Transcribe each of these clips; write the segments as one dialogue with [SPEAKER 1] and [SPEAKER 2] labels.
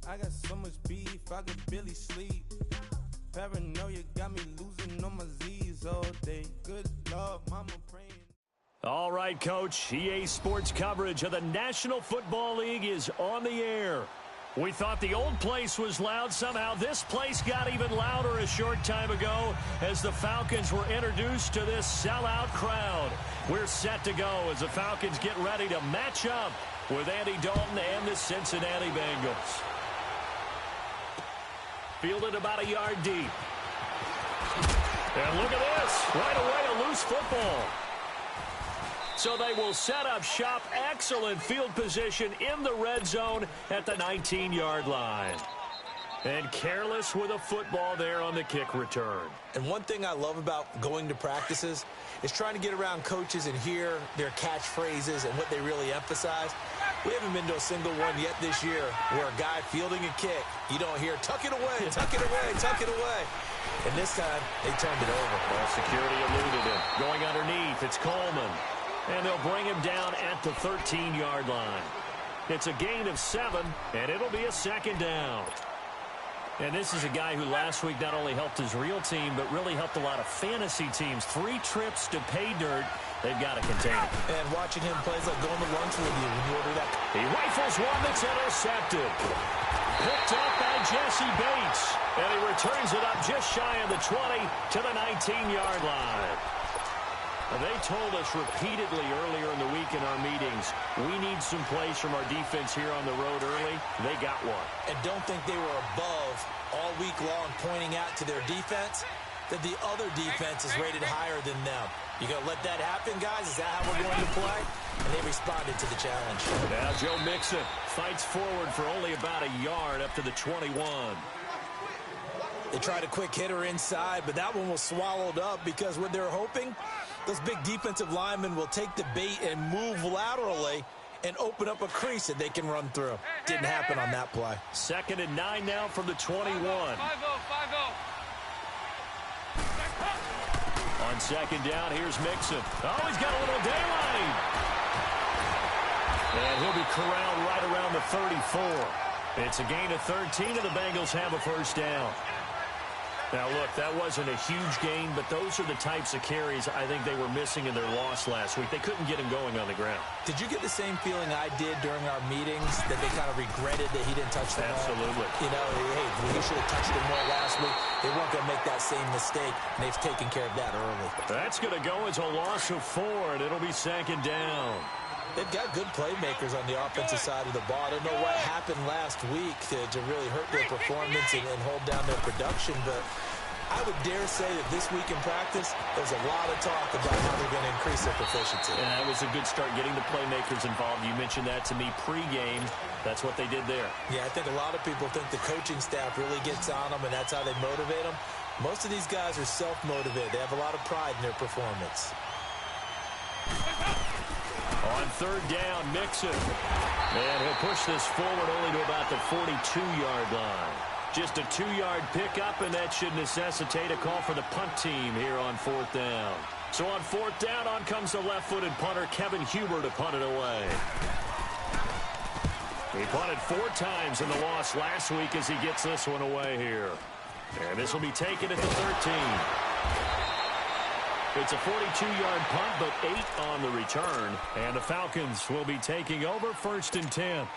[SPEAKER 1] I got so much beef, I could barely sleep. Paranoia got me losing on my Z's all day. Good Lord, mama praying.
[SPEAKER 2] All right, Coach. EA Sports coverage of the National Football League is on the air. We thought the old place was loud. Somehow this place got even louder a short time ago as the Falcons were introduced to this sellout crowd. We're set to go as the Falcons get ready to match up with Andy Dalton and the Cincinnati Bengals. Fielded about a yard deep. And look at this. Right away, a loose football. So they will set up shop. Excellent field position in the red zone at the 19-yard line. And careless with a football there on the kick return.
[SPEAKER 3] And one thing I love about going to practices is trying to get around coaches and hear their catchphrases and what they really emphasize. We haven't been to a single one yet this year where a guy fielding a kick, you don't hear, tuck it away, tuck it away, tuck it away. And this time, they turned it over.
[SPEAKER 2] Well, security eluded him. Going underneath, it's Coleman. And they'll bring him down at the 13-yard line. It's a gain of 7, and it'll be a second down. And this is a guy who last week not only helped his real team, but really helped a lot of fantasy teams. 3 trips to pay dirt. They've got to contain him.
[SPEAKER 3] And watching him play is like going to lunch with you when you order that.
[SPEAKER 2] He rifles one that's intercepted. Picked up by Jesse Bates. And he returns it up just shy of the 20 to the 19-yard line. They told us repeatedly earlier in the week in our meetings, we need some plays from our defense here on the road early. They got one.
[SPEAKER 3] And don't think they were above all week long pointing out to their defense that the other defense is rated higher than them. You going to let that happen, guys? Is that how we're going to play? And they responded to the challenge.
[SPEAKER 2] Now Joe Mixon fights forward for only about a yard up to the 21.
[SPEAKER 3] They tried a quick hitter inside, but that one was swallowed up because what they're hoping, those big defensive linemen will take the bait and move laterally and open up a crease that they can run through. Didn't happen on that play.
[SPEAKER 2] 2nd and 9 now from the 21.
[SPEAKER 4] 5-0.
[SPEAKER 2] On second down, here's Mixon. Oh, he's got a little daylight. And he'll be corralled right around the 34. It's a gain of 13, and the Bengals have a first down. Now, look, that wasn't a huge gain, but those are the types of carries I think they were missing in their loss last week. They couldn't get him going on the ground.
[SPEAKER 3] Did you get the same feeling I did during our meetings, that they kind of regretted that he didn't touch the ball?
[SPEAKER 2] Absolutely.
[SPEAKER 3] You know, hey, he should have touched it more last week. They weren't going to make that same mistake, and they've taken care of that early.
[SPEAKER 2] That's going to go as a loss of 4, and it'll be second down.
[SPEAKER 3] They've got good playmakers on the offensive side of the ball. I don't know what happened last week to really hurt their performance and hold down their production, but I would dare say that this week in practice, there's a lot of talk about how they're going to increase their proficiency.
[SPEAKER 2] And that was a good start, getting the playmakers involved. You mentioned that to me pregame. That's what they did there.
[SPEAKER 3] Yeah, I think a lot of people think the coaching staff really gets on them, and that's how they motivate them. Most of these guys are self-motivated. They have a lot of pride in their performance.
[SPEAKER 2] On third down, Mixon. And he'll push this forward only to about the 42-yard line. Just a 2-yard pickup, and that should necessitate a call for the punt team here on 4th down. So on 4th down, on comes the left-footed punter, Kevin Huber, to punt it away. He punted 4 times in the loss last week as he gets this one away here. And this will be taken at the 13. It's a 42-yard punt, but 8 on the return. And the Falcons will be taking over 1st and 10.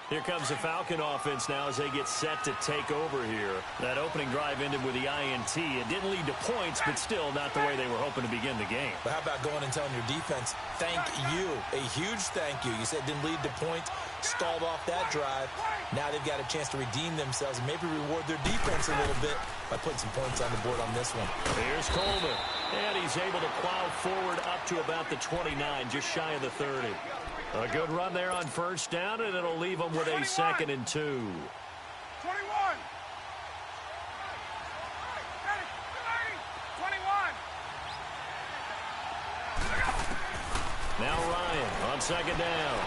[SPEAKER 2] Here comes the Falcon offense now as they get set to take over here. That opening drive ended with the INT. It didn't lead to points, but still not the way they were hoping to begin the game.
[SPEAKER 3] But how about going and telling your defense, thank you, a huge thank you. You said it didn't lead to points, stalled off that drive. Now they've got a chance to redeem themselves and maybe reward their defense a little bit by putting some points on the board on this one.
[SPEAKER 2] Here's Coleman, and he's able to plow forward up to about the 29, just shy of the 30. A good run there on 1st down, and it'll leave them with a 2nd and 2.
[SPEAKER 4] 21.
[SPEAKER 2] Now Ryan on 2nd down.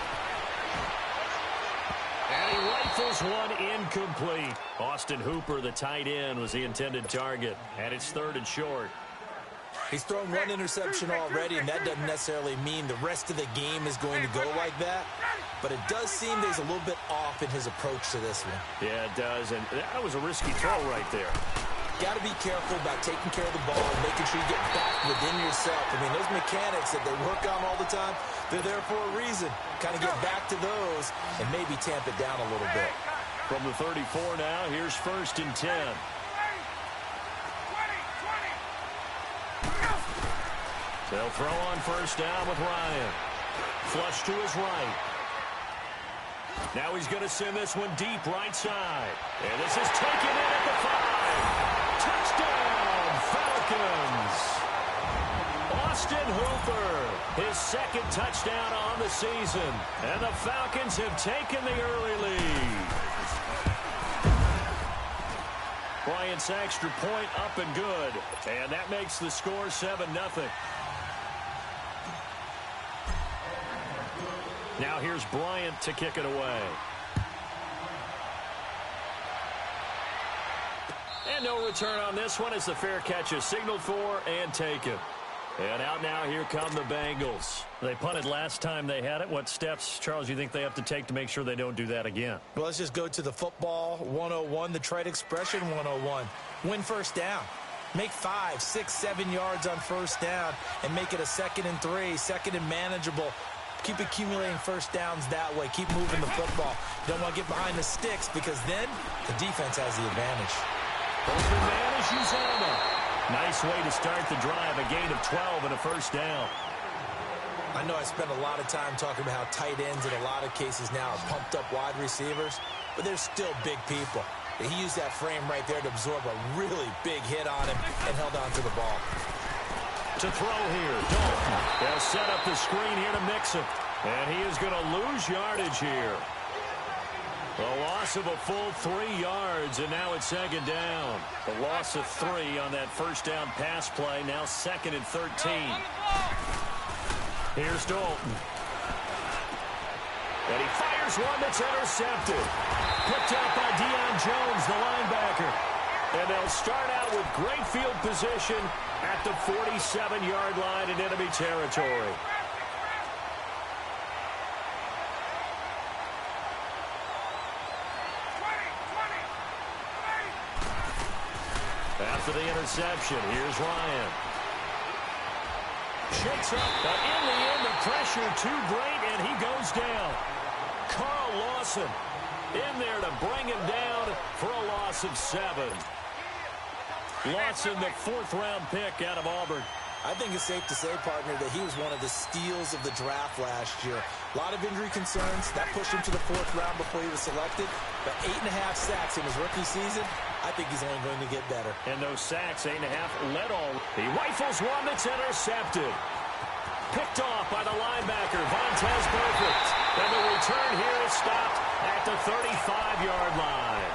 [SPEAKER 2] And he rifles one incomplete. Austin Hooper, the tight end, was the intended target. And it's 3rd and short.
[SPEAKER 3] He's thrown one interception already, and that doesn't necessarily mean the rest of the game is going to go like that. But it does seem that he's a little bit off in his approach to this one.
[SPEAKER 2] Yeah, it does, and that was a risky throw right there.
[SPEAKER 3] Got to be careful about taking care of the ball and making sure you get back within yourself. I mean, those mechanics that they work on all the time, they're there for a reason. Kind of get back to those and maybe tamp it down a little bit.
[SPEAKER 2] From the 34 now, here's 1st and 10. They'll throw on 1st down with Ryan. Flush to his right. Now he's going to send this one deep right side. And this is taken in at the 5. Touchdown, Falcons. Austin Hooper, his 2nd touchdown on the season. And the Falcons have taken the early lead. Bryant's extra point up and good. And that makes the score 7-0. Now here's Bryant to kick it away. And no return on this one as the fair catch is signaled for and taken. And out now, here come the Bengals. They punted last time they had it. What steps, Charles, do you think they have to take to make sure they don't do that again?
[SPEAKER 3] Well, let's just go to the football 101, the trite expression 101. Win 1st down. Make 5, 6, 7 yards on 1st down and make it a 2nd and 3, 2nd and manageable. Keep accumulating 1st downs that way. Keep moving the football. Don't want to get behind the sticks because then the defense has the advantage.
[SPEAKER 2] Open man is Uzama. Nice way to start the drive. A gain of 12 and a 1st down.
[SPEAKER 3] I know I spent a lot of time talking about how tight ends in a lot of cases now are pumped up wide receivers, but they're still big people. He used that frame right there to absorb a really big hit on him and held on to the ball.
[SPEAKER 2] To throw here, Dalton. They'll set up the screen here to mix him. And he is going to lose yardage here. A loss of a full 3 yards, and now it's 2nd down. A loss of 3 on that 1st down pass play, now 2nd and 13. Here's Dalton. And he fires one that's intercepted. Picked up by Deion Jones, the linebacker. And they'll start out with great field position at the 47-yard line in enemy territory. After the interception, here's Ryan. Shakes up, but in the end, the pressure too great, and he goes down. Carl Lawson in there to bring him down for a loss of 7. Lawson, the 4th-round pick out of Auburn.
[SPEAKER 3] I think it's safe to say, partner, that he was one of the steals of the draft last year. A lot of injury concerns. That pushed him to the 4th round before he was selected. But 8.5 sacks in his rookie season, I think he's only going to get better.
[SPEAKER 2] And those sacks, 8.5, led all. He rifles one that's intercepted. Picked off by the linebacker, Vontaze Burfict. And the return here is stopped at the 35-yard line.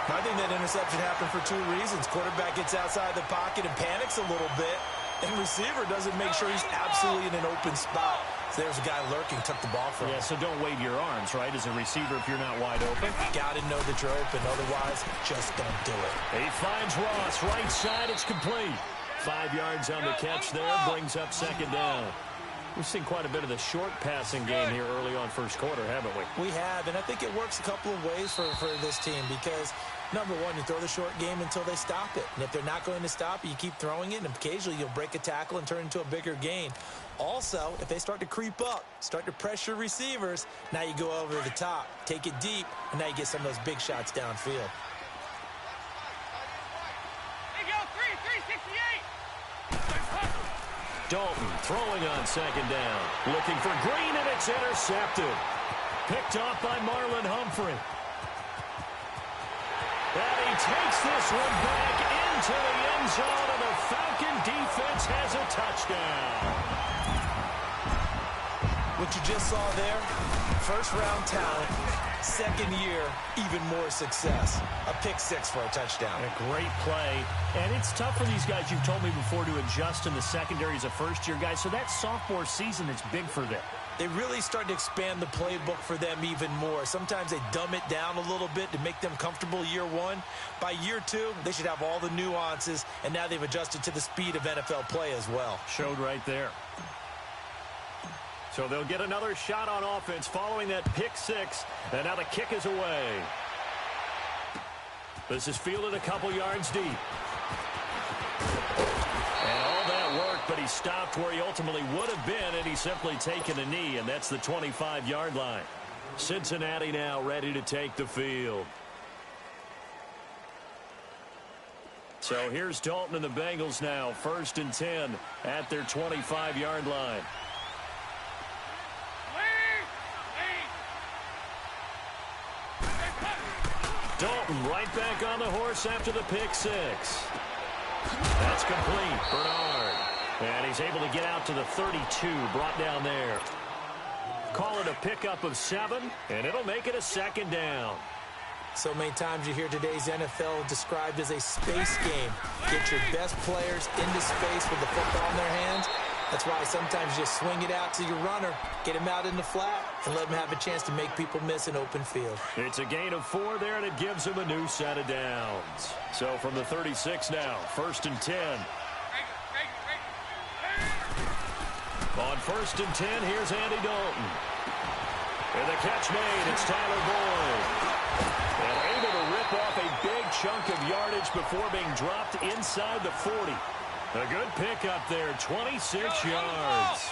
[SPEAKER 3] I think that interception happened for 2 reasons. Quarterback gets outside the pocket and panics a little bit, and receiver doesn't make sure he's absolutely in an open spot. So there's a guy lurking, took the ball from him.
[SPEAKER 2] Yeah, so don't wave your arms, right, as a receiver if you're not wide open.
[SPEAKER 3] Got to know that you're open, otherwise just don't do it.
[SPEAKER 2] He finds Ross, right side, it's complete. 5 yards on the catch there, brings up 2nd down. We've seen quite a bit of the short passing game here early on 1st quarter, haven't we?
[SPEAKER 3] We have, and I think it works a couple of ways for this team because, number one, you throw the short game until they stop it. And if they're not going to stop it, you keep throwing it, and occasionally you'll break a tackle and turn into a bigger gain. Also, if they start to creep up, start to pressure receivers, now you go over the top, take it deep, and now you get some of those big shots downfield.
[SPEAKER 2] Dalton throwing on 2nd down. Looking for Green, and it's intercepted. Picked off by Marlon Humphrey. And he takes this one back into the end zone, and the Falcon defense has a touchdown.
[SPEAKER 3] What you just saw there, 1st-round talent, 2nd year, even more success. A pick 6 for a touchdown.
[SPEAKER 2] A great play. And it's tough for these guys, you've told me before, to adjust in the secondary as a 1st-year guy. So that sophomore season, it's big for them.
[SPEAKER 3] they really start to expand the playbook for them even more. Sometimes they dumb it down a little bit to make them comfortable year one. By year two, they should have all the nuances, and now they've adjusted to the speed of NFL play as well.
[SPEAKER 2] Showed right there. So they'll get another shot on offense following that pick six, and now the kick is away. This is fielded a couple yards deep. And all that work, but he stopped where he ultimately would have been, and he's simply taken a knee, and that's the 25-yard line. Cincinnati now ready to take the field. So here's Dalton and the Bengals now, 1st and 10 at their 25-yard line. Dalton right back on the horse after the pick six. That's complete. Bernard. And he's able to get out to the 32, brought down there. Call it a pickup of 7, and it'll make it a 2nd down.
[SPEAKER 3] So many times you hear today's NFL described as a space game. Get your best players into space with the football in their hands. That's why sometimes you just swing it out to your runner, get him out in the flat, and let him have a chance to make people miss an open field.
[SPEAKER 2] It's a gain of 4 there, and it gives him a new set of downs. So from the 36 now, 1st and 10. On 1st and 10, here's Andy Dalton. And the catch made, it's Tyler Boyd. And able to rip off a big chunk of yardage before being dropped inside the 40. A good pickup there, 26 yards.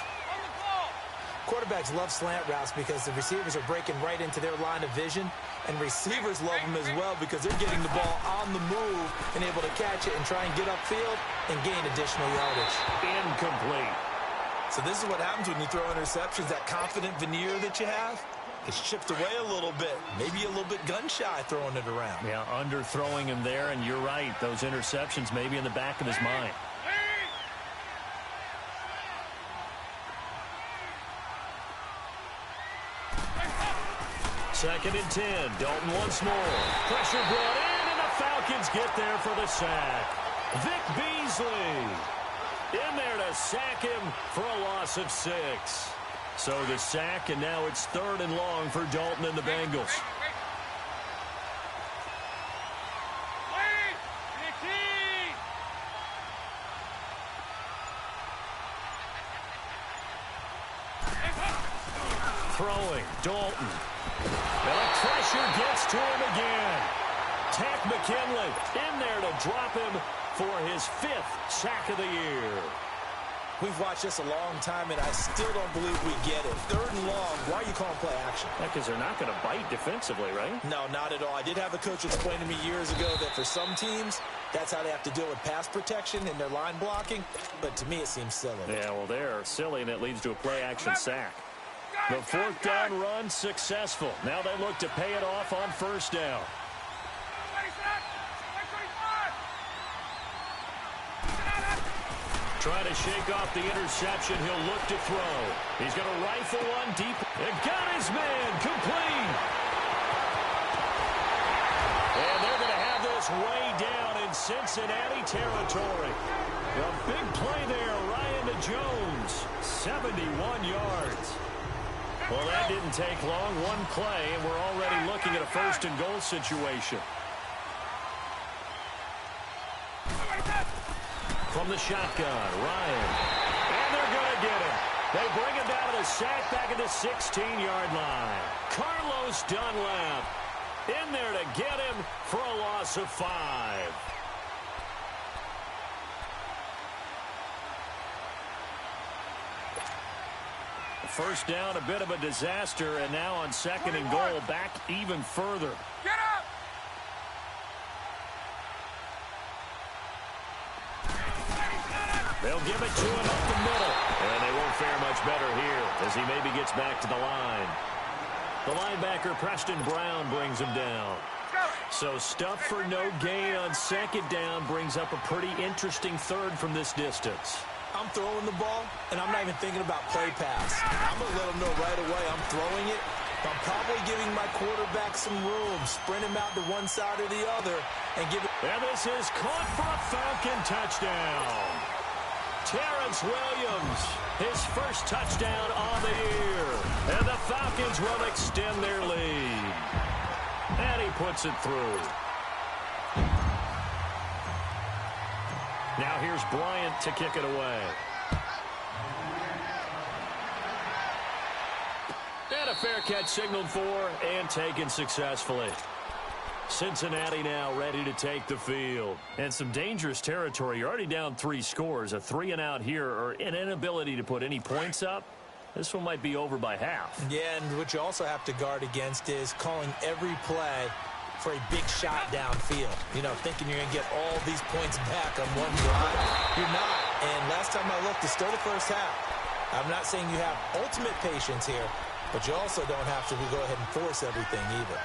[SPEAKER 3] Quarterbacks love slant routes because the receivers are breaking right into their line of vision, and receivers love them as well because they're getting the ball on the move and able to catch it and try and get upfield and gain additional yardage.
[SPEAKER 2] Incomplete.
[SPEAKER 3] So this is what happens when you throw interceptions. That confident veneer that you have, it's chipped away a little bit. Maybe a little bit gun-shy throwing it around.
[SPEAKER 2] Yeah, underthrowing him there, and you're right. Those interceptions may be in the back of his mind. Second and 10. Dalton once more. Pressure brought in, and the Falcons get there for the sack. Vic Beasley in there to sack him for a loss of 6. So the sack, and now it's 3rd and long for Dalton and the Bengals. Throwing, Dalton. And the pressure gets to him again. Takk McKinley in there to drop him for his 5th sack of the year.
[SPEAKER 3] We've watched this a long time, and I still don't believe we get it. 3rd and long, why are you calling play action?
[SPEAKER 2] Because they're not going to bite defensively, right?
[SPEAKER 3] No, not at all. I did have a coach explain to me years ago that for some teams, that's how they have to deal with pass protection and their line blocking. But to me, it seems silly.
[SPEAKER 2] Yeah, well, they're silly, and it leads to a play-action sack. The 4th down run successful. Now they look to pay it off on 1st down. Trying to shake off the interception. He'll look to throw. He's going to rifle one deep. And got his man complete. And they're going to have this way down in Cincinnati territory. A big play there, Ryan to Jones. 71 yards. Well, that didn't take long. One play, and we're already looking at a 1st and goal situation. From the shotgun, Ryan. And they're going to get him. They bring him down to the sack back at the 16-yard line. Carlos Dunlap in there to get him for a loss of 5. First down, a bit of a disaster, and now on 2nd and goal, back even further.
[SPEAKER 4] Get up!
[SPEAKER 2] They'll give it to him up the middle, and they won't fare much better here as he maybe gets back to the line. The linebacker, Preston Brown, brings him down. So stuff for no gain on 2nd down brings up a pretty interesting 3rd from this distance.
[SPEAKER 3] I'm throwing the ball, and I'm not even thinking about play pass. I'm going to let them know right away I'm throwing it. I'm probably giving my quarterback some room, sprint him out to one side or the other, and give it.
[SPEAKER 2] And this is caught for a Falcon touchdown. Terrence Williams, his first touchdown on the year. And the Falcons will extend their lead. And he puts it through. Now here's Bryant to kick it away. And a fair catch signaled for and taken successfully. Cincinnati now ready to take the field. And some dangerous territory. You're already down 3 scores. A 3-and-out here or an inability to put any points up. This one might be over by half. Yeah, and what you also have to guard against is calling every play for a big shot downfield. You know, thinking you're going to get all these points back on one drive. You're not. And last time I looked, it's still the first half. I'm not saying you have ultimate patience here, but you also don't have to go ahead and force everything either.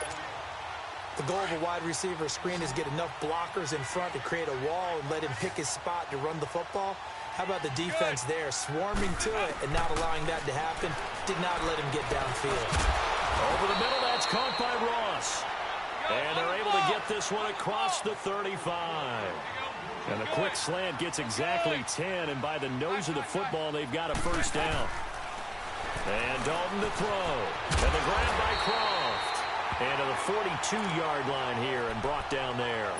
[SPEAKER 2] The goal of a wide receiver screen is get enough blockers in front to create a wall and let him pick his spot to run the football. How about the defense there, swarming to it and not allowing that to happen? Did not let him get downfield. Over the middle, that's caught by Ross. And they're able to get this one across the 35. And the quick slant gets exactly 10, and by the nose of the football, they've got a first down. And Dalton to throw. And the grab by Croft. And to the 42-yard line here and brought down there.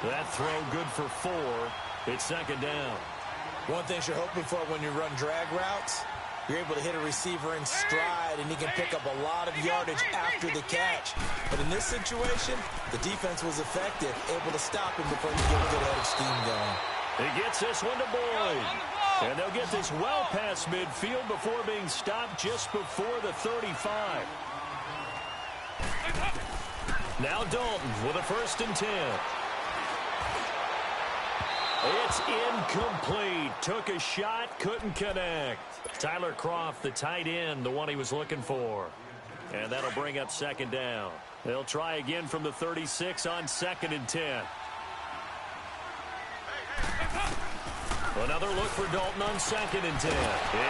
[SPEAKER 2] That throw good for 4. It's second down.
[SPEAKER 3] One thing you're hoping for when you run drag routes, you're able to hit a receiver in stride, and he can pick up a lot of yardage after the catch. But in this situation, the defense was effective, able to stop him before he get a good head of steam going.
[SPEAKER 2] He gets this one to Boyd. And they'll get this well past midfield before being stopped just before the 35. Now Dalton with a 1st and 10. It's incomplete. Took a shot, couldn't connect. Tyler Croft, the tight end, the one he was looking for. And that'll bring up second down. They'll try again from the 36 on 2nd and 10. Another look for Dalton on 2nd and 10.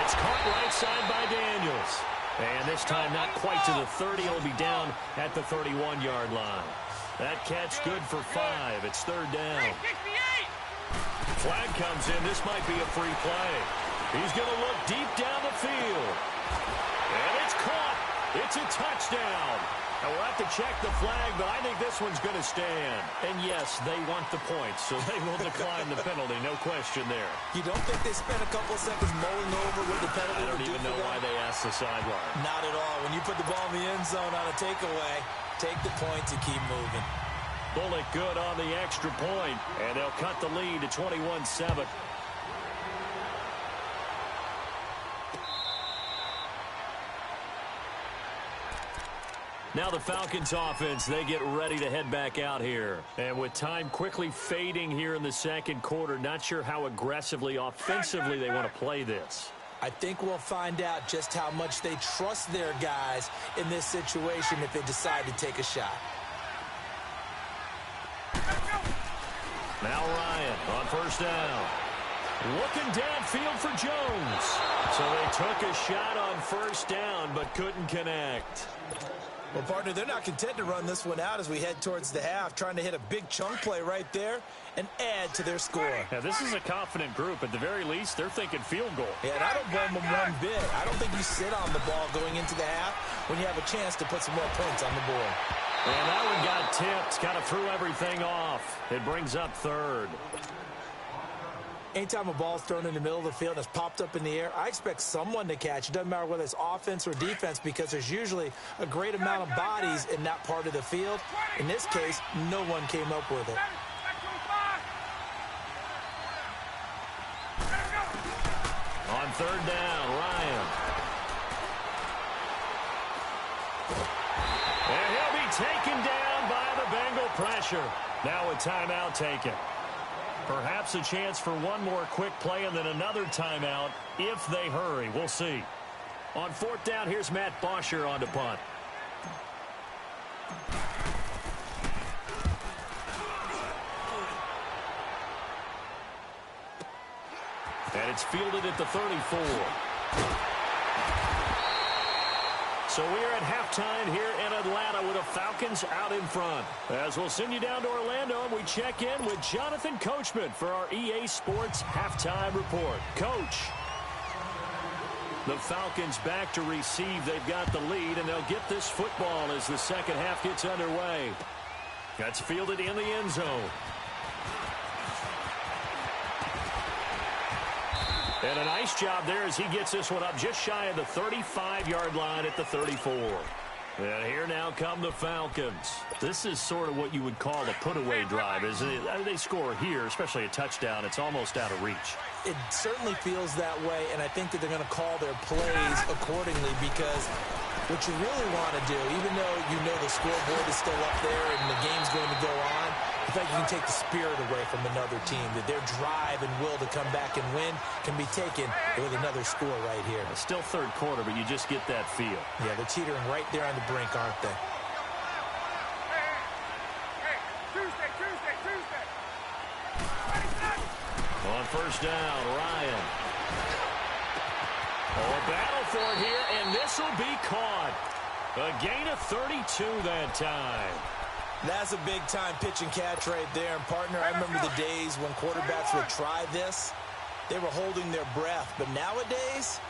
[SPEAKER 2] It's caught right side by Daniels. And this time not quite to the 30. It'll be down at the 31-yard line. That catch good for 5. It's 3rd down. Flag comes in. This might be a free play. He's going to look deep down the field. And it's caught. It's a touchdown. And we'll have to check the flag, but I think this one's going to stand. And yes, they want the points, so they will decline the penalty. No question there.
[SPEAKER 3] You don't think they spent a couple of seconds mulling over what the penalty
[SPEAKER 2] I don't even know why they asked the sideline.
[SPEAKER 3] Not at all. When you put the ball in the end zone on a takeaway, take the points and keep moving.
[SPEAKER 2] Bullock good on the extra point, and they'll cut the lead to 21-7. Now the Falcons offense, they get ready to head back out here. And with time quickly fading here in the second quarter, not sure how aggressively, offensively they want to play this.
[SPEAKER 3] I think we'll find out just how much they trust their guys in this situation if they decide to take a shot.
[SPEAKER 2] Now Ryan on 1st down. Looking downfield for Jones. So they took a shot on 1st down but couldn't connect.
[SPEAKER 3] Well, partner, they're not content to run this one out as we head towards the half, trying to hit a big chunk play right there and add to their score.
[SPEAKER 2] Now, this is a confident group. At the very least, they're thinking field goal.
[SPEAKER 3] Yeah, and I don't blame them one bit. I don't think you sit on the ball going into the half when you have a chance to put some more points on the board.
[SPEAKER 2] And that one got tipped, kind of threw everything off. It brings up 3rd.
[SPEAKER 3] Anytime a ball's thrown in the middle of the field and it's popped up in the air, I expect someone to catch. It doesn't matter whether it's offense or defense because there's usually a great amount of bodies in that part of the field. In this case, no one came up with it.
[SPEAKER 2] On 3rd down, Ryan. And he'll be taken down by the Bengal pressure. Now a timeout taken. Perhaps a chance for one more quick play and then another timeout if they hurry. We'll see. On 4th down, here's Matt Bosher on to punt. And it's fielded at the 34. So we're at halftime here in Atlanta with the Falcons out in front. As we'll send you down to Orlando, and we check in with Jonathan Coachman for our EA Sports Halftime Report. Coach. The Falcons back to receive. They've got the lead, and they'll get this football as the second half gets underway. That's fielded in the end zone. And a nice job there as he gets this one up just shy of the 35-yard line at the 34. And here now come the Falcons. This is sort of what you would call a put-away drive, isn't it? I mean, they score here, especially a touchdown. It's almost out of reach.
[SPEAKER 3] It certainly feels that way, and I think that they're going to call their plays accordingly because what you really want to do, even though you know the scoreboard is still up there and the game's going to go on, I think you can take the spirit away from another team, that their drive and will to come back and win can be taken with another score right here.
[SPEAKER 2] It's still third quarter, but you just get that feel.
[SPEAKER 3] Yeah, they're teetering right there on the brink, aren't they?
[SPEAKER 2] On first down, Ryan. Oh, a battle for it here, and this will be caught. A gain of 32 that time.
[SPEAKER 3] That's a big-time pitch and catch right there. And, partner, I remember the days when quarterbacks would try this. They were holding their breath. But nowadays,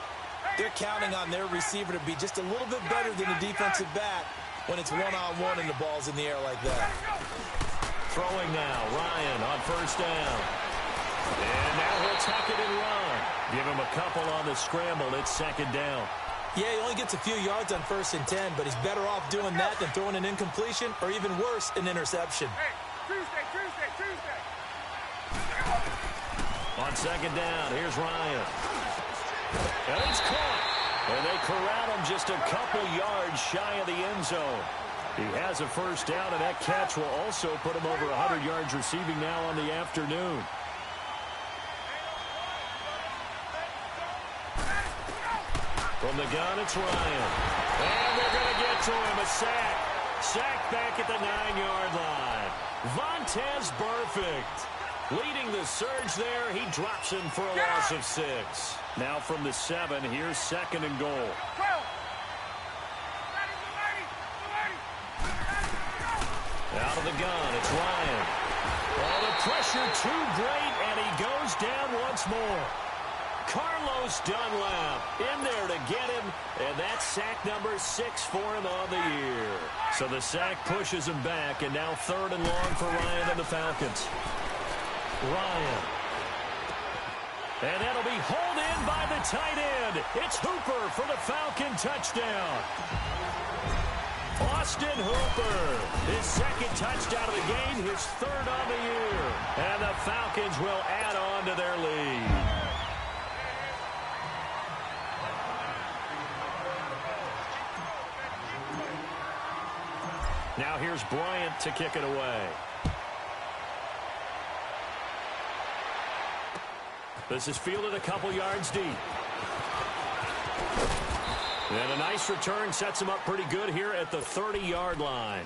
[SPEAKER 3] they're counting on their receiver to be just a little bit better than the defensive back when it's one-on-one and the ball's in the air like that.
[SPEAKER 2] Throwing now, Ryan on first down. And now he'll tuck it and run. Give him a couple on the scramble. It's second down.
[SPEAKER 3] Yeah, he only gets a few yards on 1st and 10, but he's better off doing that than throwing an incompletion or even worse, an interception.
[SPEAKER 4] Tuesday.
[SPEAKER 2] On second down, here's Ryan. And it's caught. And they corral him just a couple yards shy of the end zone. He has a first down, and that catch will also put him over 100 yards receiving now on the afternoon. From the gun, it's Ryan. And they're going to get to him. A sack. Sack back at the 9-yard line. Vontaze Burfict leading the surge there. He drops him for a loss of 6. Now from the 7, here's second and goal. Out of the gun, it's Ryan. Oh, the pressure too great, and he goes down once more. Carlos Dunlap in there to get him, and that's sack number 6 for him on the year. So the sack pushes him back, and now third and long for Ryan and the Falcons. Ryan. And that'll be hauled in by the tight end. It's Hooper for the Falcon touchdown. Austin Hooper, his second touchdown of the game, his third on the year. And the Falcons will add on to their lead. Now here's Bryant to kick it away. This is fielded a couple yards deep. And a nice return sets him up pretty good here at the 30-yard line.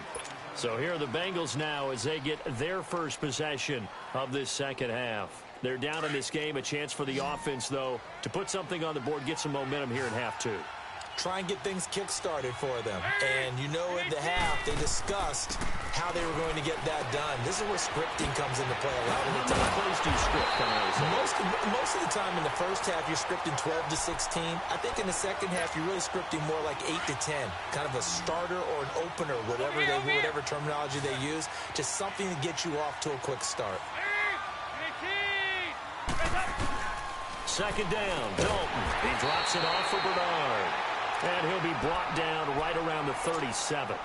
[SPEAKER 2] So here are the Bengals now as they get their first possession of this second half. They're down in this game. A chance for the offense, though, to put something on the board, get some momentum here in half 2.
[SPEAKER 3] Try and get things kick-started for them. And you know at the half, they discussed how they were going to get that done. This is where scripting comes into play a lot of the time.
[SPEAKER 2] How many plays do you script?
[SPEAKER 3] Most of the time in the first half, you're scripting 12 to 16. I think in the second half, you're really scripting more like 8 to 10. Kind of a starter or an opener, whatever terminology they use. Just something to get you off to a quick start.
[SPEAKER 2] Second down, Dalton. He drops it off for Bernard. And he'll be brought down right around the 37.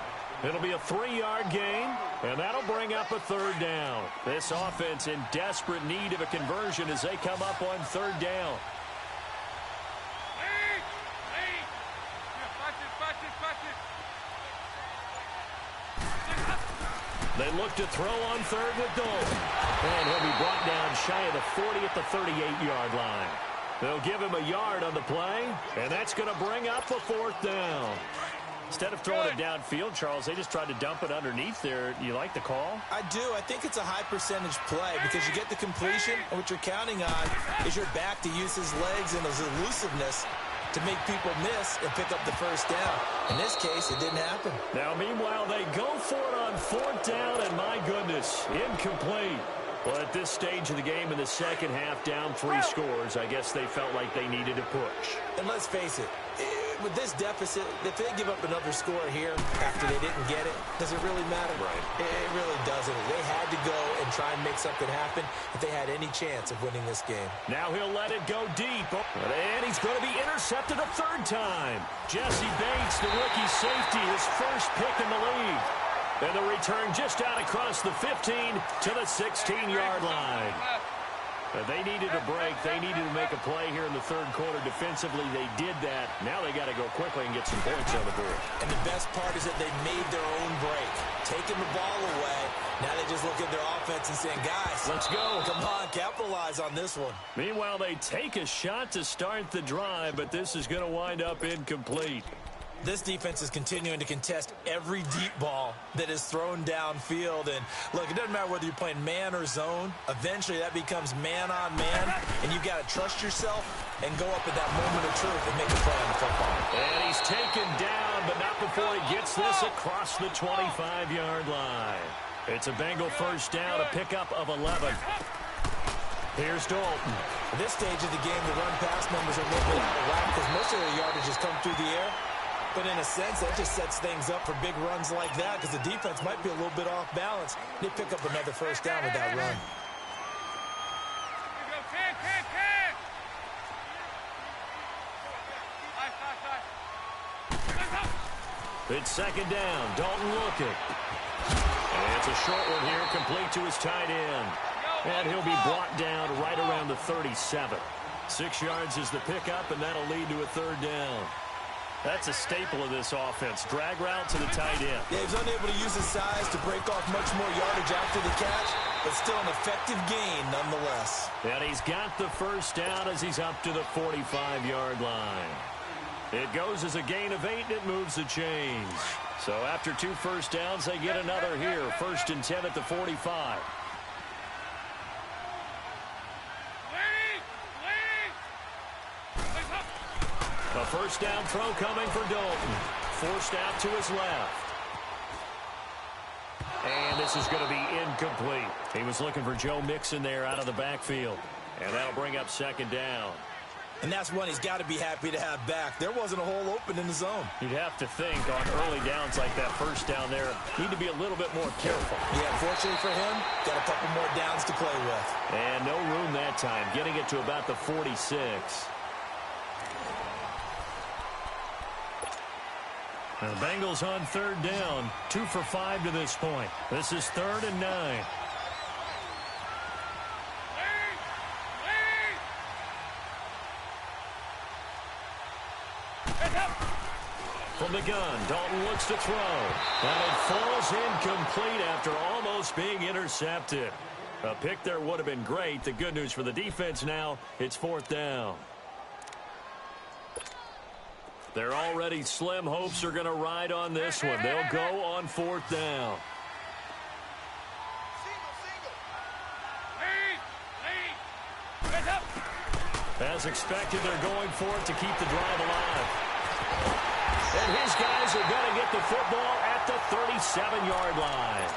[SPEAKER 2] It'll be a 3-yard gain, and that'll bring up a third down. This offense in desperate need of a conversion as they come up on third down. They look to throw on third with Dalton. And he'll be brought down shy of the 40 at the 38-yard line. They'll give him a yard on the play, and that's going to bring up a fourth down. Instead of throwing it downfield, Charles, they just tried to dump it underneath there. You like the call?
[SPEAKER 3] I do. I think it's a high-percentage play because you get the completion, and what you're counting on is your back to use his legs and his elusiveness to make people miss and pick up the first down. In this case, it didn't happen.
[SPEAKER 2] Now, meanwhile, they go for it on fourth down, and my goodness, incomplete. Well, at this stage of the game in the second half, down 3 scores, I guess they felt like they needed to push.
[SPEAKER 3] And let's face it, with this deficit, if they give up another score here after they didn't get it, does it really matter?
[SPEAKER 2] Right.
[SPEAKER 3] It really doesn't. They had to go and try and make something happen if they had any chance of winning this game.
[SPEAKER 2] Now he'll let it go deep. And he's going to be intercepted a third time. Jesse Bates, the rookie safety, his first pick in the league. And the return just out across the 15 to the 16-yard line. They needed a break. They needed to make a play here in the third quarter. Defensively, they did that. Now they got to go quickly and get some points on the board.
[SPEAKER 3] And the best part is that they made their own break. Taking the ball away. Now they just look at their offense and saying, guys,
[SPEAKER 2] let's go.
[SPEAKER 3] Come on, capitalize on this one.
[SPEAKER 2] Meanwhile, they take a shot to start the drive, but this is going to wind up incomplete.
[SPEAKER 3] This defense is continuing to contest every deep ball that is thrown downfield. And, look, it doesn't matter whether you're playing man or zone. Eventually, that becomes man-on-man, and you've got to trust yourself and go up at that moment of truth and make a play on the football.
[SPEAKER 2] And he's taken down, but not before he gets this across the 25-yard line. It's a Bengal first down, a pickup of 11. Here's Dalton.
[SPEAKER 3] At this stage of the game, the run-pass numbers are a little bit out of whack because most of their yardage has come through the air. But in a sense, that just sets things up for big runs like that because the defense might be a little bit off balance. They pick up another first down with that run.
[SPEAKER 2] It's second down. Dalton looking. And it's a short one here, complete to his tight end. And he'll be brought down right around the 37. 6 yards is the pickup, and that'll lead to a third down. That's a staple of this offense. Drag route to the tight end.
[SPEAKER 3] Yeah, he's unable to use his size to break off much more yardage after the catch, but still an effective gain nonetheless.
[SPEAKER 2] And he's got the first down as he's up to the 45-yard line. It goes as a gain of 8, and it moves the chains. So after 2 first downs, they get another here. 1st and 10 at the 45. A first down throw coming for Dalton. Forced out to his left. And this is going to be incomplete. He was looking for Joe Mixon there out of the backfield. And that'll bring up second down.
[SPEAKER 3] And that's one he's got to be happy to have back. There wasn't a hole open in the zone.
[SPEAKER 2] You'd have to think on early downs like that first down there, need to be a little bit more careful.
[SPEAKER 3] Yeah, fortunately for him, got a couple more downs to play with.
[SPEAKER 2] And no room that time, getting it to about the 46. And the Bengals on third down, 2 for 5 to this point. This is 3rd and 9. From the gun, Dalton looks to throw. And it falls incomplete after almost being intercepted. A pick there would have been great. The good news for the defense now, it's 4th down. Their already slim hopes are going to ride on this one. They'll go on 4th down. As expected, they're going for it to keep the drive alive. And his guys are going to get the football at the 37-yard line.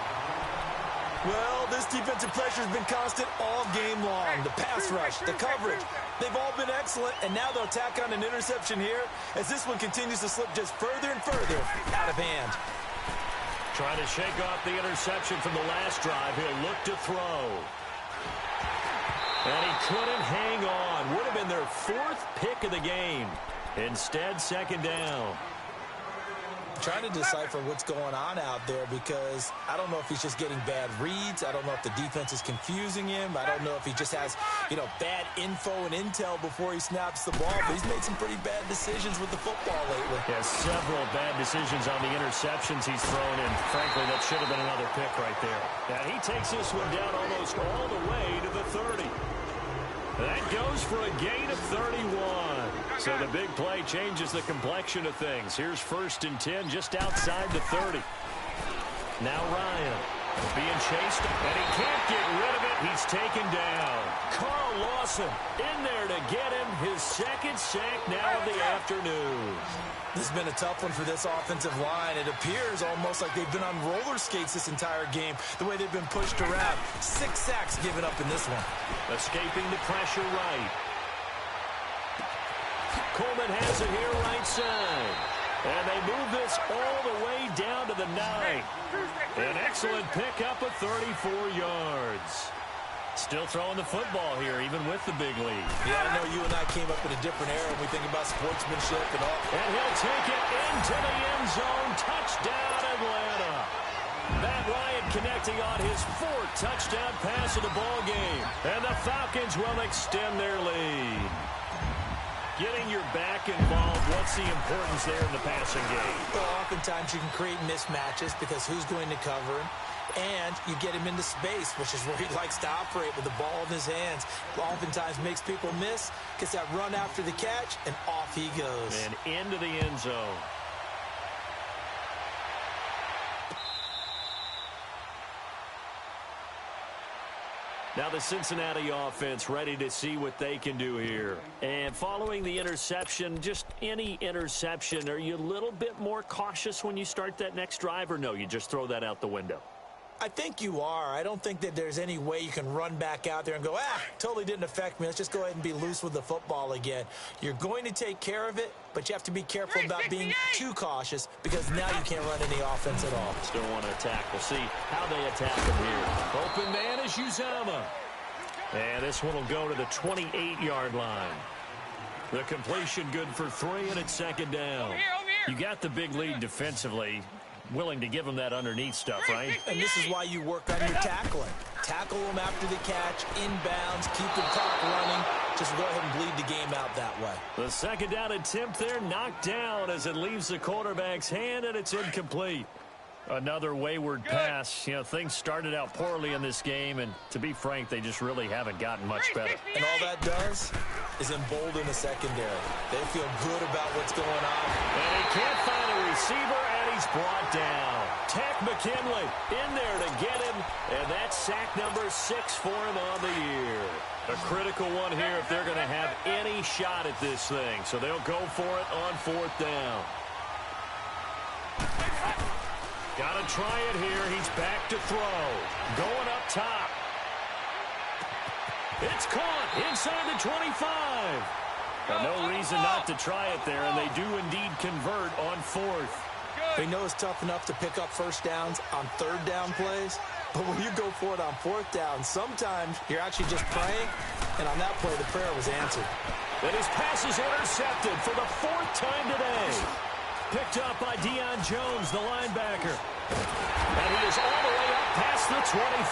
[SPEAKER 3] Well, this defensive pressure has been constant all game long. The pass rush, the coverage, they've all been excellent, and now they'll tack on an interception here as this one continues to slip just further and further out of hand.
[SPEAKER 2] Trying to shake off the interception from the last drive. He'll look to throw. And he couldn't hang on. Would have been their 4th pick of the game. Instead, second down.
[SPEAKER 3] Trying to decipher what's going on out there because I don't know if he's just getting bad reads. I don't know if the defense is confusing him. I don't know if he just has, bad info and intel before he snaps the ball. But he's made some pretty bad decisions with the football lately.
[SPEAKER 2] Yeah, several bad decisions on the interceptions he's thrown, and frankly, that should have been another pick right there. Now, he takes this one down almost all the way to the 30. That goes for a gain of 31. So the big play changes the complexion of things. Here's 1st and 10 just outside the 30. Now Ryan. Being chased, and he can't get rid of it. He's taken down. Carl Lawson in there to get him his second sack now of the afternoon.
[SPEAKER 3] This has been a tough one for this offensive line. It appears almost like they've been on roller skates this entire game, the way they've been pushed around. 6 sacks given up in this one.
[SPEAKER 2] Escaping the pressure right. Coleman has it here right side. And they move this all the way down to the 9. An excellent pickup of 34 yards. Still throwing the football here, even with the big lead.
[SPEAKER 3] Yeah, I know you and I came up in a different era when we think about sportsmanship and all.
[SPEAKER 2] And he'll take it into the end zone. Touchdown, Atlanta. Matt Ryan connecting on his 4th touchdown pass of the ball game. And the Falcons will extend their lead. Getting your back involved, what's the importance there in the passing game?
[SPEAKER 3] Well, oftentimes you can create mismatches because who's going to cover him? And you get him into space, which is where he likes to operate with the ball in his hands. Oftentimes makes people miss, gets that run after the catch, and off he goes.
[SPEAKER 2] And into the end zone. Now the Cincinnati offense ready to see what they can do here. And following the interception, just any interception, are you a little bit more cautious when you start that next drive, or no, you just throw that out the window?
[SPEAKER 3] I think you are. I don't think that there's any way you can run back out there and go, totally didn't affect me. Let's just go ahead and be loose with the football again. You're going to take care of it, but you have to be careful about being too cautious because now you can't run any offense at all.
[SPEAKER 2] Still want to attack. We'll see how they attack him here. Open man is Uzama. And this one will go to the 28-yard line. The completion good for 3, and it's 2nd down. You got the big lead defensively. Willing to give him that underneath stuff, right?
[SPEAKER 3] And this is why you work on your tackling. Tackle him after the catch, inbounds, keep the clock running. Just go ahead and bleed the game out that way.
[SPEAKER 2] The 2nd down attempt there knocked down as it leaves the quarterback's hand, and it's incomplete. Another wayward pass. You know, things started out poorly in this game, and to be frank, they just really haven't gotten much better.
[SPEAKER 3] And all that does is embolden the secondary. They feel good about what's going on.
[SPEAKER 2] And he can't find a receiver, and he's brought down. Tack McKinley in there to get him, and that's sack number 6 for him on the year. A critical one here if they're going to have any shot at this thing. So they'll go for it on 4th down. Got to try it here. He's back to throw. Going up top. It's caught inside the 25. Well, no reason not to try it there, and they do indeed convert on 4th.
[SPEAKER 3] They know it's tough enough to pick up first downs on 3rd down plays, but when you go for it on 4th down, sometimes you're actually just praying, and on that play, the prayer was answered.
[SPEAKER 2] And his pass is intercepted for the 4th time today. Picked up by Deion Jones, the linebacker. And he is all the way up past the 25.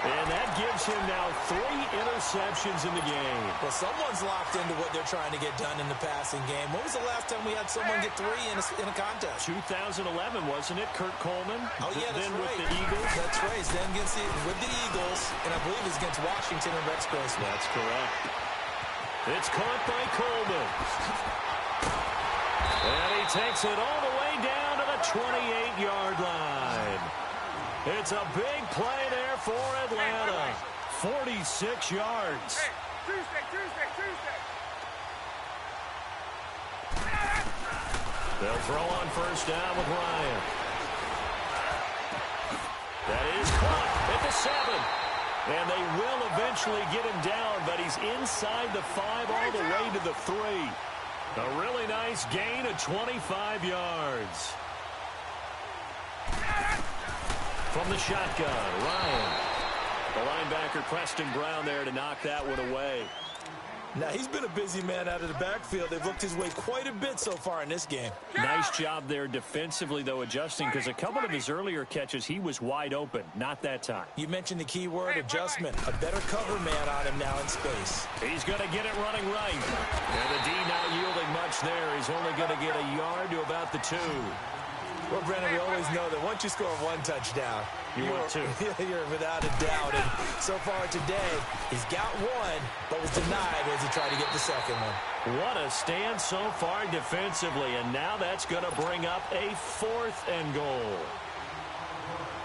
[SPEAKER 2] And that gives him now 3 interceptions in the game.
[SPEAKER 3] Well, someone's locked into what they're trying to get done in the passing game. When was the last time we had someone get 3 in a contest?
[SPEAKER 2] 2011, wasn't it? Kurt Coleman?
[SPEAKER 3] Oh, yeah, that's
[SPEAKER 2] then
[SPEAKER 3] right.
[SPEAKER 2] with the Eagles.
[SPEAKER 3] That's right. Then with the Eagles, and I believe it's against Washington and Rex Grossman.
[SPEAKER 2] That's correct. It's caught by Coleman. And he takes it all the way down to the 28-yard line. It's a big play there for Atlanta. 46 yards.
[SPEAKER 4] Tuesday.
[SPEAKER 2] They'll throw on 1st down with Ryan. That is caught at the 7. And they will eventually get him down, but he's inside the 5 all the way to the 3. A really nice gain of 25 yards. From the shotgun, Ryan. The linebacker, Preston Brown, there to knock that one away.
[SPEAKER 3] Now, he's been a busy man out of the backfield. They've looked his way quite a bit so far in this game.
[SPEAKER 2] Nice job there defensively, though, adjusting, because a couple of his earlier catches, he was wide open. Not that time.
[SPEAKER 3] You mentioned the key word, adjustment. A better cover man on him now in space.
[SPEAKER 2] He's going to get it running right. And the D not yielding much there. He's only going to get a yard to about the 2.
[SPEAKER 3] Well, Brennan, we always know that once you score 1 touchdown,
[SPEAKER 2] you're
[SPEAKER 3] without a doubt. And so far today, he's got 1, but was denied as he tried to get the 2nd one.
[SPEAKER 2] What a stand so far defensively, and now that's going to bring up a 4th and goal.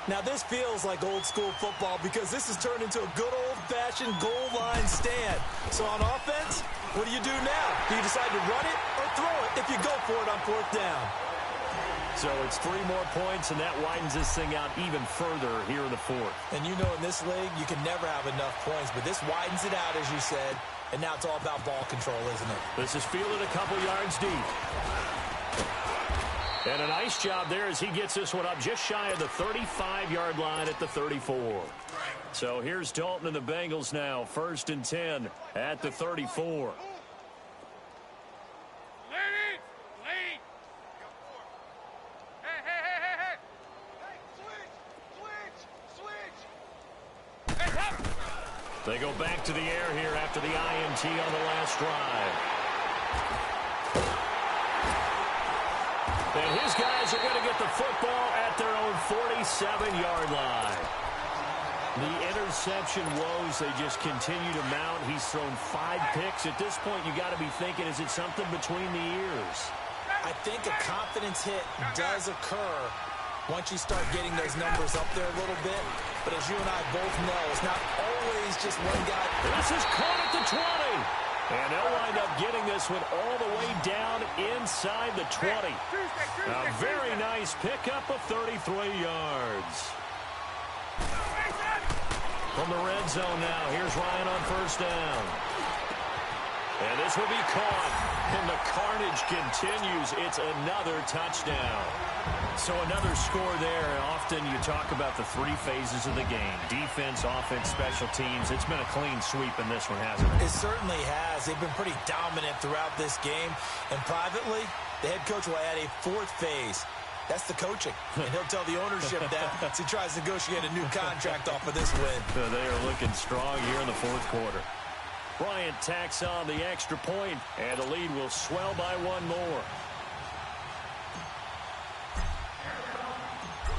[SPEAKER 3] Now, this feels like old-school football because this has turned into a good old-fashioned goal line stand. So on offense, what do you do now? Do you decide to run it or throw it if you go for it on 4th down?
[SPEAKER 2] So it's 3 more points, and that widens this thing out even further here in the 4th.
[SPEAKER 3] And you know in this league, you can never have enough points, but this widens it out, as you said, and now it's all about ball control, isn't it?
[SPEAKER 2] This is fielded a couple yards deep. And a nice job there as he gets this one up just shy of the 35-yard line at the 34. So here's Dalton and the Bengals now, 1st and 10 at the 34. They go back to the air here after the INT on the last drive. And his guys are going to get the football at their own 47-yard line. The interception woes, they just continue to mount. He's thrown 5 picks. At this point, you got to be thinking, is it something between the ears?
[SPEAKER 3] I think a confidence hit does occur once you start getting those numbers up there a little bit. But as you and I both know, it's not always just one guy.
[SPEAKER 2] This is caught at the 20. And they'll wind up getting this one all the way down inside the 20. A very nice pickup of 33 yards. From the red zone now, here's Ryan on 1st down. And this will be caught. And the carnage continues. It's another touchdown. So another score there. And often you talk about the 3 phases of the game. Defense, offense, special teams. It's been a clean sweep in this one, hasn't it?
[SPEAKER 3] It certainly has. They've been pretty dominant throughout this game. And privately, the head coach will add a 4th phase. That's the coaching. And he'll tell the ownership that as he tries to negotiate a new contract off of this win.
[SPEAKER 2] So they are looking strong here in the 4th quarter. Bryant tacks on the extra point, and the lead will swell by 1 more.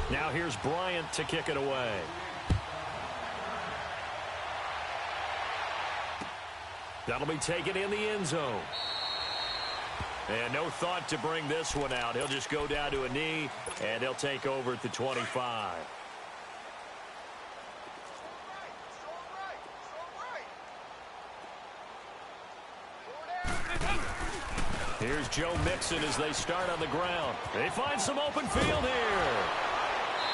[SPEAKER 2] Now here's Bryant to kick it away. That'll be taken in the end zone. And no thought to bring this one out. He'll just go down to a knee, and he'll take over at the 25. Here's Joe Mixon as they start on the ground. They find some open field here.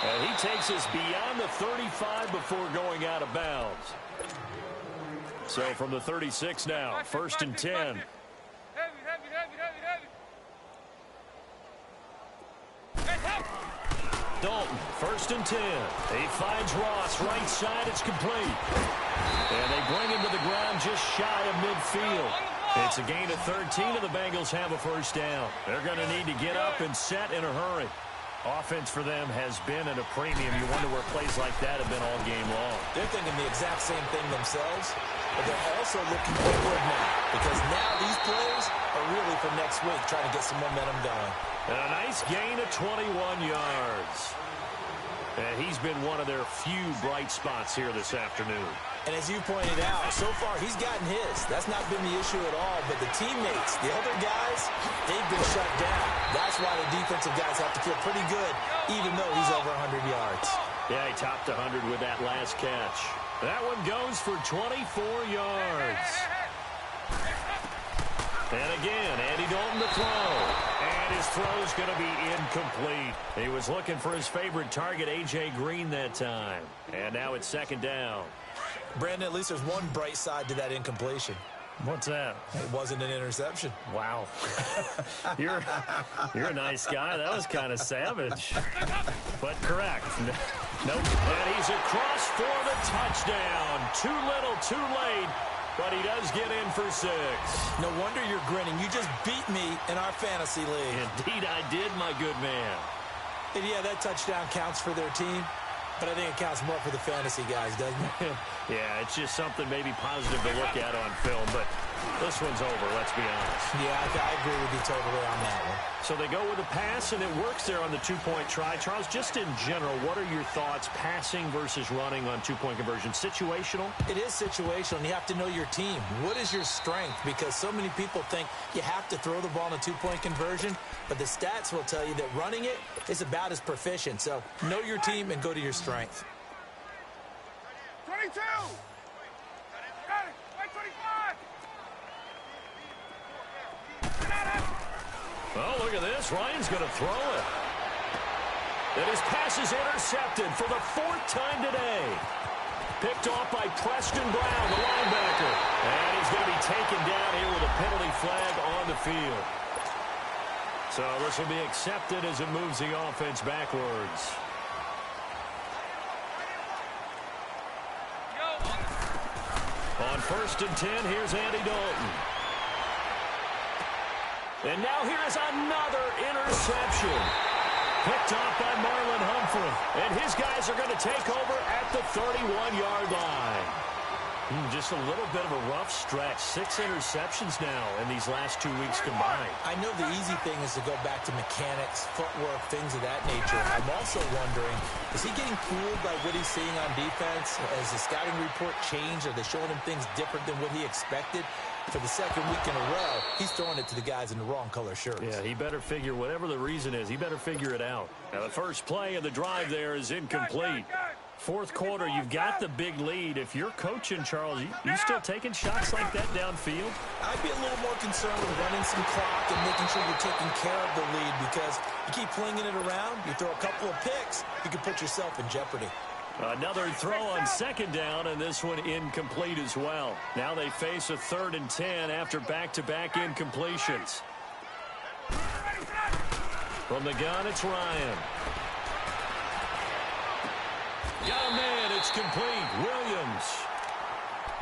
[SPEAKER 2] And he takes us beyond the 35 before going out of bounds. So from the 36 now, 1st and 10. Dalton, 1st and 10. He finds Ross, right side, it's complete. And they bring him to the ground just shy of midfield. It's a gain of 13, and the Bengals have a 1st down. They're going to need to get up and set in a hurry. Offense for them has been at a premium. You wonder where plays like that have been all game long.
[SPEAKER 3] They're thinking the exact same thing themselves, but they're also looking forward now because now these plays are really for next week, trying to get some momentum going.
[SPEAKER 2] And a nice gain of 21 yards. And he's been one of their few bright spots here this afternoon.
[SPEAKER 3] And as you pointed out, so far he's gotten his. That's not been the issue at all. But the teammates, the other guys, they've been shut down. That's why the defensive guys have to feel pretty good, even though he's over 100 yards.
[SPEAKER 2] Yeah, he topped 100 with that last catch. That one goes for 24 yards. And again, Andy Dalton to throw. And his throw's going to be incomplete. He was looking for his favorite target, A.J. Green, that time. And now it's 2nd down.
[SPEAKER 3] Brandon, at least there's one bright side to that incompletion.
[SPEAKER 2] What's that?
[SPEAKER 3] It wasn't an interception.
[SPEAKER 2] Wow. You're a nice guy. That was kind of savage. But correct. Nope. And he's across for the touchdown. Too little, too late. But he does get in for 6.
[SPEAKER 3] No wonder you're grinning. You just beat me in our fantasy league.
[SPEAKER 2] Indeed I did, my good man.
[SPEAKER 3] And yeah, that touchdown counts for their team. But I think it counts more for the fantasy guys, doesn't it?
[SPEAKER 2] Yeah, it's just something maybe positive to look at on film. But This one's over, let's be honest.
[SPEAKER 3] Yeah, I agree with you totally on that one.
[SPEAKER 2] So they go with a pass, and it works there on the two-point try. Charles, just in general, what are your thoughts passing versus running on two-point conversion? Situational?
[SPEAKER 3] It is situational, and you have to know your team. What is your strength? Because so many people think you have to throw the ball in a two-point conversion, but the stats will tell you that running it is about as proficient. So know your team and go to your strength.
[SPEAKER 4] 22! Got it! 25!
[SPEAKER 2] Oh, look at this. Ryan's going to throw it. And his pass is intercepted for the 4th time today. Picked off by Preston Brown, the linebacker. And he's going to be taken down here with a penalty flag on the field. So this will be accepted as it moves the offense backwards. On 1st and 10, here's Andy Dalton. And now here is another interception. Picked off by Marlon Humphrey. And his guys are going to take over at the 31-yard line. Just a little bit of a rough stretch. 6 interceptions now in these last 2 weeks combined.
[SPEAKER 3] I know the easy thing is to go back to mechanics, footwork, things of that nature. I'm also wondering, is he getting fooled by what he's seeing on defense? Has the scouting report changed? Are they showing him things different than what he expected? For the 2nd week in a row, he's throwing it to the guys in the wrong color shirts.
[SPEAKER 2] Yeah, he better figure, whatever the reason is, he better figure it out. Now, the first play of the drive there is incomplete. 4th quarter, you've got the big lead. If you're coaching, Charles, you still taking shots like that downfield?
[SPEAKER 3] I'd be a little more concerned with running some clock and making sure you're taking care of the lead, because you keep flinging it around, you throw a couple of picks, you can put yourself in jeopardy.
[SPEAKER 2] Another throw on 2nd down, and this one incomplete as well. Now they face a 3rd and 10 after back-to-back incompletions. From the gun, it's Ryan. Got a man, it's complete. Williams.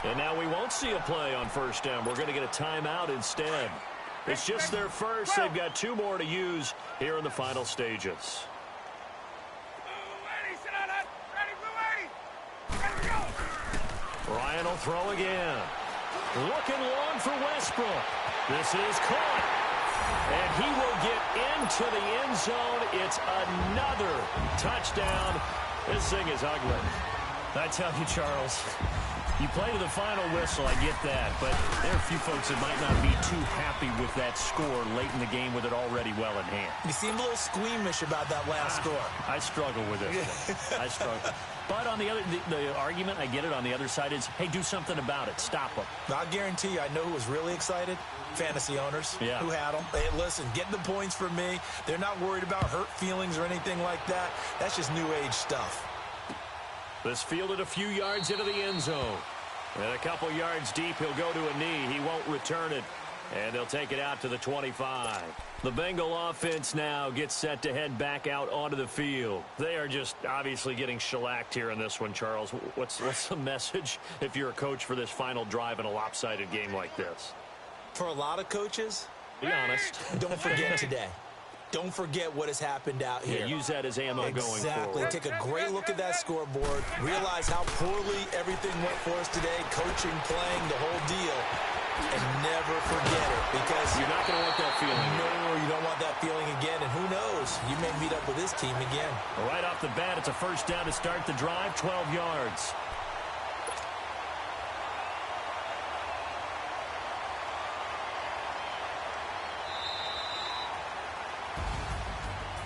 [SPEAKER 2] And now we won't see a play on 1st down. We're going to get a timeout instead. It's just their first. They've got 2 more to use here in the final stages. Ryan will throw again. Looking long for Westbrook. This is caught. And he will get into the end zone. It's another touchdown. This thing is ugly. I tell you, Charles, you play to the final whistle, I get that. But there are a few folks that might not be too happy with that score late in the game with it already well in hand.
[SPEAKER 3] You seem a little squeamish about that last score.
[SPEAKER 2] I struggle with it. I struggle. But on the argument, I get it, on the other side is, hey, do something about it. Stop them.
[SPEAKER 3] I'll guarantee you, I know who was really excited. Fantasy owners who had them. Hey, listen, get the points for me. They're not worried about hurt feelings or anything like that. That's just new age stuff.
[SPEAKER 2] This fielded a few yards into the end zone. And a couple yards deep, he'll go to a knee. He won't return it. And they'll take it out to the 25. The Bengal offense now gets set to head back out onto the field. They are just obviously getting shellacked here in this one, Charles. What's the message if you're a coach for this final drive in a lopsided game like this?
[SPEAKER 3] For a lot of coaches,
[SPEAKER 2] be honest.
[SPEAKER 3] Don't forget today. Don't forget what has happened out here.
[SPEAKER 2] Yeah, use that as ammo going forward.
[SPEAKER 3] Exactly. Take a great look at that scoreboard. Realize how poorly everything went for us today. Coaching, playing, the whole deal. And never forget it, because
[SPEAKER 2] you're not going to want that feeling.
[SPEAKER 3] No, you don't want that feeling again. And who knows? You may meet up with this team again.
[SPEAKER 2] Right off the bat, it's a 1st down to start the drive, 12 yards.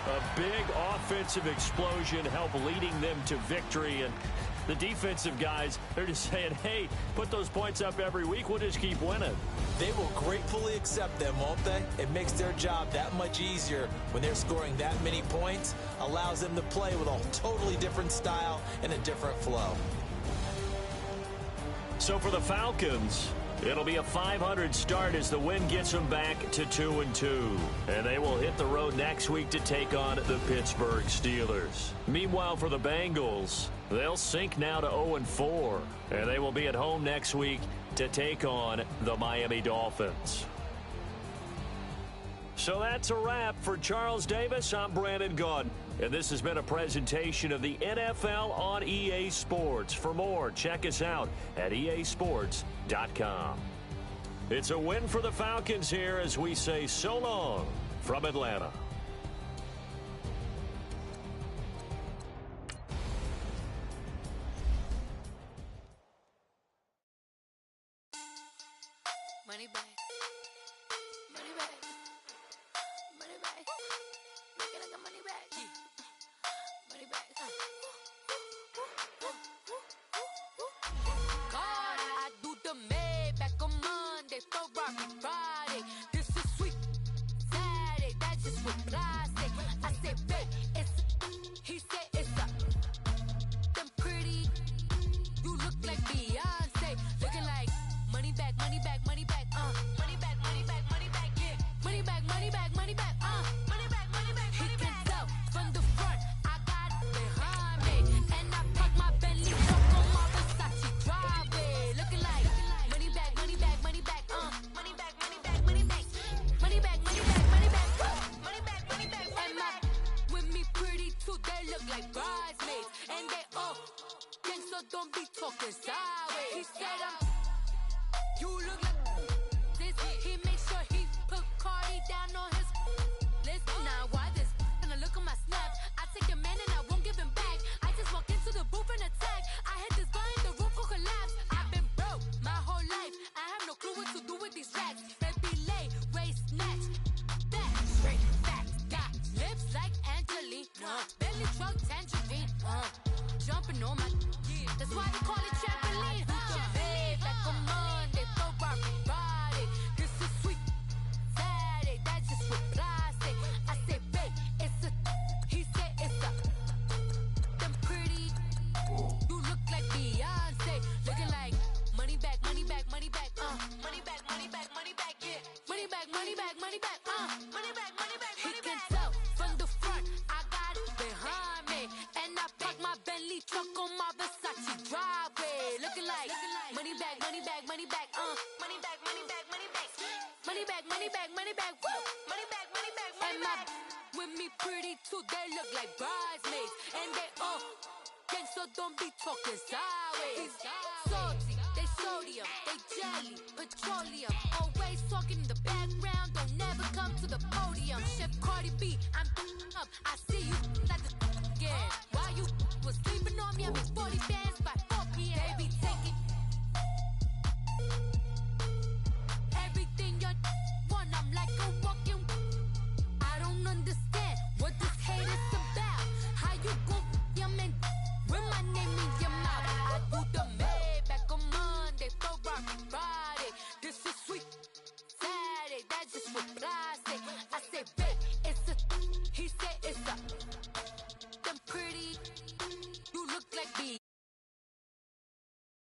[SPEAKER 2] A big offensive explosion helped leading them to victory, and the defensive guys, they're just saying, hey, put those points up every week, we'll just keep winning.
[SPEAKER 3] They will gratefully accept them, won't they? It makes their job that much easier when they're scoring that many points, allows them to play with a totally different style and a different flow.
[SPEAKER 2] So for the Falcons, it'll be a 500 start as the win gets them back to 2-2. And they will hit the road next week to take on the Pittsburgh Steelers. Meanwhile, for the Bengals, they'll sink now to 0-4. And they will be at home next week to take on the Miami Dolphins. So that's a wrap for Charles Davis. I'm Brandon Gaudin. And this has been a presentation of the NFL on EA Sports. For more, check us out at easports.com. It's a win for the Falcons here as we say so long from Atlanta.
[SPEAKER 5] Money back. Money back. Money back. Make it like a money back. Money back. God, I do the Maybach on Monday, Ferrari Friday. This is sweet Saturday, that's just with plastic. I say, babe, it's he said it's a them pretty. You look like Beyonce, looking like money back, money back, money back, money back, money back, money back, yeah. Money back, money back, money back, money back, money back, money back. He can tell from the front, I got it behind me, and I park my Bentley truck on my Versace driveway, looking like money back, money back, money back, money back, money back, money back, money back, money back, money back, money back, money back, and my with me pretty too, they look like bridesmaids, and they all gang, so don't be talking sideways. He said you look like this. He makes sure he put Cardi down on his list. Now why this? Gonna look at my snap. I take your man and I won't give him back. I just walked into the booth and attack. I hit this guy in the roof will collapse. I've been broke my whole life. I have no clue what to do with these racks. Baby lay, waist snatch, back straight back. Got lips like Angelina, belly truck tangerine. Jumping on my, that's why they call it trampoline. Back on Monday, Ferrari Friday. This is sweet Saturday, that's just with plastic. I say, babe, it's a, he said it's a, them pretty. You look like Beyonce, looking like money back, money back, money back, money back, money back, money back, yeah. Money back, money back, money back, money back, money back, money back. He can tell from the front, I got it behind me, and I park my Bentley truck on my Versace driveway, looking like money back, money back, money back, money back, money back, money back, money back, money back, money back, money back, money back, money back. With me pretty too, they look like bridesmaids, and they all gang, so don't be talking sideways. Salty, they sodium, they jelly, petroleum, always talking in the background, don't never come to the podium. Chef Cardi B, I'm up, I see you like the again. Why you was sleeping on me? I made 40 bands by 4 p.m. They be taking everything you want. I'm like a walking. I don't understand what this hate is about. How you gon' your man with my name in your mouth? I do the Maybach on Monday, Ferrari Friday. This is sweet Saturday, that's just with plastic. I say, babe, it's a, he said it's a.